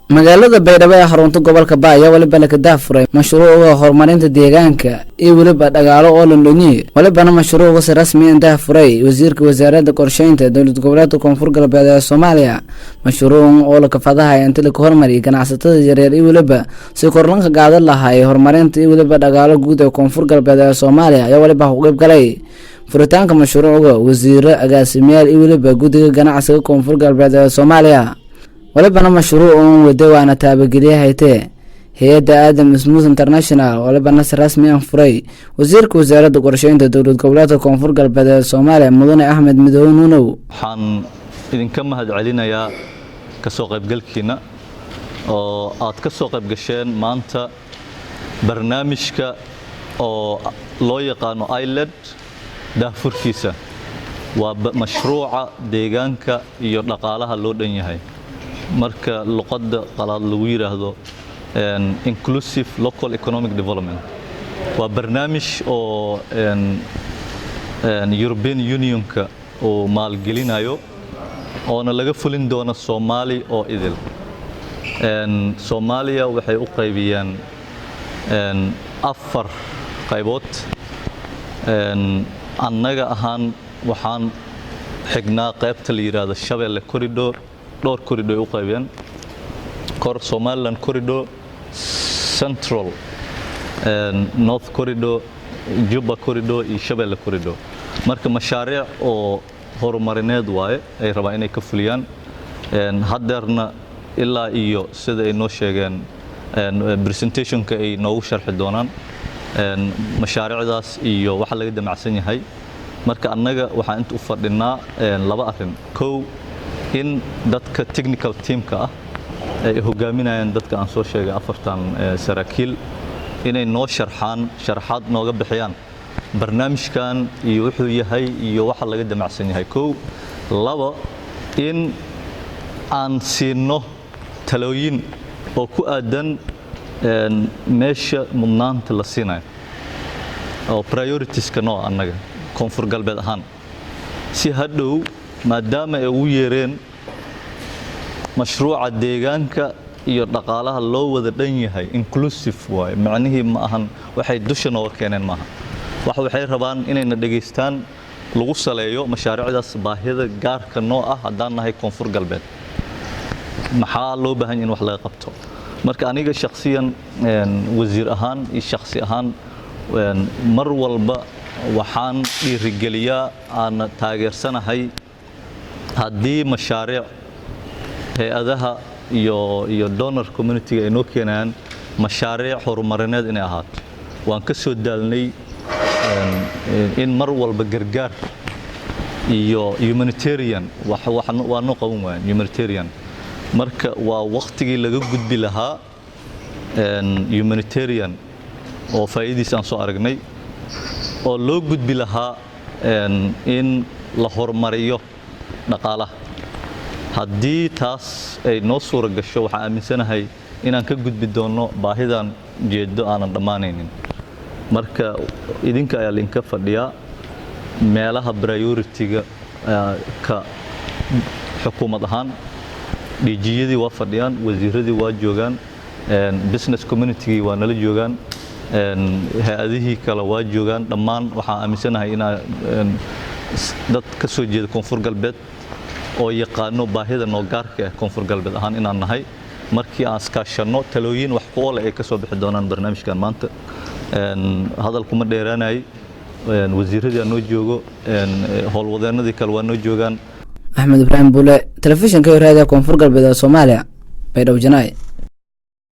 magaalada Baydhabo ee xarunta gobolka Baayo waliba la ka daafuray mashruuca horumarinta deegaanka iyo waliba dhaqaale oo la dhigay waliba mashruuca si rasmi ah daafuray wasiirka wasaaradda qorsheynta dowlad goboleedka Koonfur Galbeed ee Soomaaliya mashruucan oo la ka fadahay inta la horumariyo ganacsatada yaryar iyo waliba si kor looga qaado lahaay horumarinta iyo waliba dhaqaale guud ee Koonfur Galbeed ee Soomaaliya ayaa waliba u qayb galay furitaanka mashruuca wasiirka agaasimayaal iyo waliba guddiga ganacsiga Koonfur Galbeed ee Soomaaliya waliba mashruucan wadawana taabageliyahay hay'adda Adam Smooth International waliba si rasmi ah furay wasiirka wasaaradda qorsheynta dowlad goboleedka Koonfur Galbeed ee Soomaaliya Mudane Axmed Midowne Nuunow waxaan idinka mahadcelinayaa ka soo qaybgalkiina oo aad ka soo qayb gasheen maanta barnaamijka oo loo yaqaan ILED daafurkiisa waa mashruuca deegaanka iyo dhaqaalaha loo dhan yahay marka luqadda qalaad lagu yiraahdo inclusive local economic development waa barnaamij oo European Unionka oo maalgelinayo oo laga fulin doono Soomaali oo idil Soomaaliya waxay u qaybiyaan afar qaybood annaga ahaan waxaan xignaa qaybta la yiraahdo Shabeelle corridor door corridor u qaybiyaan kor Somaliland corridor Central North corridor Juba corridor iyo Shabeelle corridor marka mashaariic oo horumarineed waaye ay rabaan inay ka fuliyaan hadeerna ilaa iyo sida ay noo sheegeen presentationka ay noogu sharxi doonaan mashaariicdaas iyo waxa laga damacsan yahay marka annaga waxaan inta u fadhinaa laba arrin kow in dadka technical teamka ah ay hogaaminayaan dadka aan soo sheegay afartan saraakiil inay noo sharaxaad nooga bixiyaan barnaamijkan iyo wuxuu yahay iyo waxa laga damacsan yahay kow laba in aan siino talooyin oo ku aadan meesha mudnaanta la siinayo oo prioritieskana noo annaga Koonfur Galbeed ahaan si hadhow maadaama ay ugu yeereen mashruuca deegaanka iyo dhaqaalaha loo wada dhan yahay inclusive way macnaheedu ma ahan waxay dusha noo keeneen maaha waxay rabaan inayna dhageystaan lagu saleeyo mashaariicdaas baahida gaarka noo ah hadaan nahay Koonfur Galbeed maxaa loo baahan in wax laga qabto marka aniga shakhsiyan wasiir ahaan iyo shakhsi ahaan mar walba waxaan dhiirigeliyaa aan taageersanahay haddii mashaariic hay'adaha iyo donor community ay noo keenayaan mashaariic horumarineed inay ahaato waan ka soo daalnay in mar walba gargaar iyo humanitarian waa noo qaban waayaan humanitarian marka waa waqtigii laga gudbi lahaa humanitarian oo faa'iidadiisa aan soo aragnay oo loo gudbi lahaa in la horumariyo dhaqaalaha haddii taas ay noo suura gasho waxaan aaminsanahay inaan ka gudbi doono baahidan jeedo aanan dhammaanaynin marka idinka ayaa linka fadhiyaa meelaha priority-ga ka xukuumad ahaan DG-yadii waa fadhiyaan wasiiradii waa joogaan business community waa nala joogaan hay'adihii kale waa joogaan dhammaan waxaan aaminsanahay inaan dad ka soo jeeda Koonfur Galbeed oo yaqaano baahida noo gaarka ah Koonfur Galbeed ahaan inaan nahay markii aan iskaashano talooyin wax ku ool ay ka soo bixi doonaan barnaamijkan maanta hadalku ma dheeraanay wasiiradii noo joogo howlwadeenadii kale waa noo joogaan Axmed Ibrahim Bule telefishinka raadiyo Koonfur Galbeed ee Soomaaliya Baydhabo Janaay